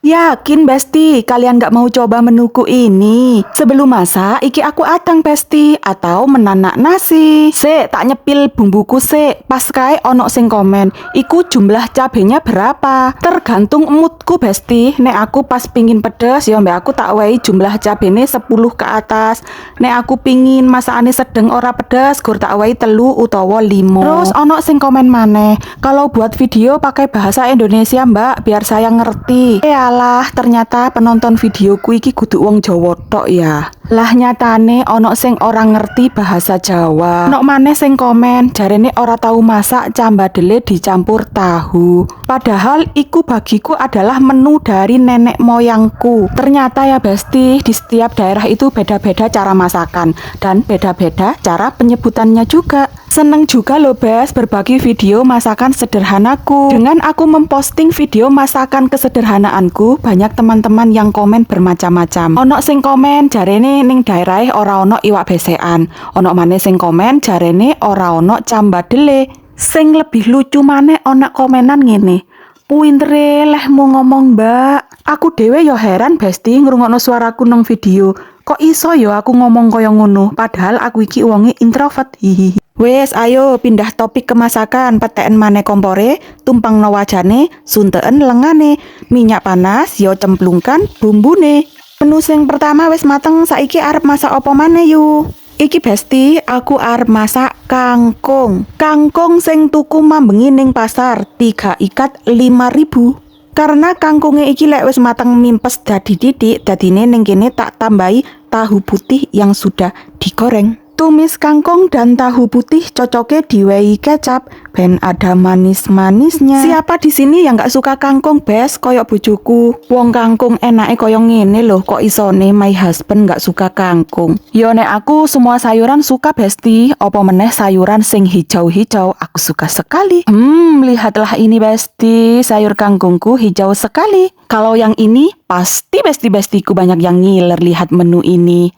Yakin Besti, kalian gak mau coba menuku ini? Sebelum masak, iki aku adang Besti, atau menanak nasi. Sik, tak nyepil bumbuku sik. Pas kae ono sing komen, iku jumlah cabenya berapa? Tergantung moodku Besti. Nek aku pas pingin pedes, ya mbak aku tak wehi jumlah cabene 10 ke atas. Nek aku pingin masakane sedeng ora pedes, gur tak wehi 3 utawa 5. Terus ono sing komen maneh, kalau buat video pakai bahasa Indonesia mbak, biar saya ngerti. Alah, ternyata penonton videoku iki kudu wong Jawa tok ya. Lah nyatane ono sing ora ngerti bahasa Jawa. Nok maneh sing komen jarene ora tahu masak cambadele dicampur tahu. Padahal iku bagiku adalah menu dari nenek moyangku. Ternyata ya Besti, di setiap daerah itu beda-beda cara masakan dan beda-beda cara penyebutannya juga. Seneng juga loh Bes berbagi video masakan sederhanaku. Dengan aku memposting video masakan kesederhanaanku, banyak teman-teman yang komen bermacam-macam. Ono sing komen jarene ning daerah ora ono iwak besekan. Ono maneh sing komen jarene ora ono cambadele. Sing lebih lucu maneh ono komenan ngene. Pintere lehmu ngomong mbak. Aku dewe yo heran Besti ngrungokno suaraku nang video. Kok iso yo aku ngomong kaya ngono, padahal aku iki wonge introvert. Hihihi. Wes, ayo pindah topik ke masakan. Peteken maneh kompore, tumpangno wajane, sunteen lengane. Minyak panas, yo cemplungkan bumbune. Menu sing pertama wis mateng, saiki arep masak apa maneh yu? Iki Besti, aku arep masak kangkung. Kangkung sing tuku mambengi ning pasar, 3 ikat 5.000. Karena kangkunge iki lek wis mateng mimpes dadi titik, dadine ning kene tak tambahi tahu putih yang sudah digoreng. Tumis kangkung dan tahu putih cocoknya diwehi kecap, ben ada manis-manisnya. Siapa di sini yang gak suka kangkung Bes, koyok bojoku? Wong kangkung enake koyo ngene loh, kok isone my husband gak suka kangkung? Yo nek aku semua sayuran suka Besti, opo meneh sayuran sing hijau-hijau, aku suka sekali. Lihatlah ini Besti, sayur kangkungku hijau sekali. Kalau yang ini, pasti Besti-bestiku banyak yang ngiler lihat menu ini.